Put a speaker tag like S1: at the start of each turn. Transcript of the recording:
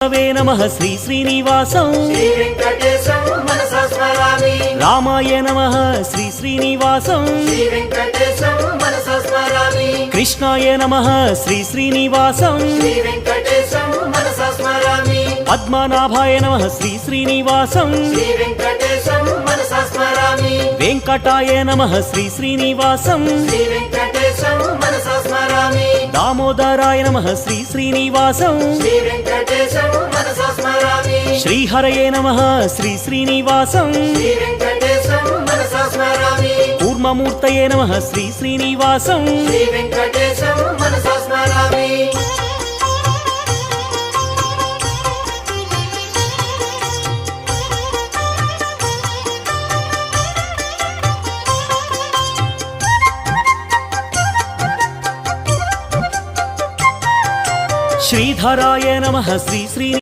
S1: वे नमः श्री श्रीनिवासं
S2: श्री वेंकटेशं मनसा स्मरामि।
S1: रामाय नमः श्री श्रीनिवासं
S2: श्री वेंकटेशं मनसा स्मरामि।
S1: कृष्णाय नमः श्री श्रीनिवासं
S2: श्री वेंकटेशं मनसा स्मरामि।
S1: पद्मनाभाय नमः श्री श्रीनिवासं
S2: श्री वेंकटेशं मनसा स्मरामि।
S1: वेंकटाय नमः श्री श्रीनिवासं
S2: श्री वेंकटेशं मनसा स्मरामि।
S1: दामोदराय नमः श्री श्रीनिवासं
S2: श्री वेंकटेशं मनसा स्मरामि।
S1: श्रीहरये नमः श्री श्रीनिवासं
S2: श्री वेंकटेशं मनसा स्मरामि।
S1: कूर्ममूर्तये नमः श्री श्रीनिवासं
S2: श्री वेंकटेशं मनसा स्मरामि।
S1: श्रीधराय नमः श्री श्री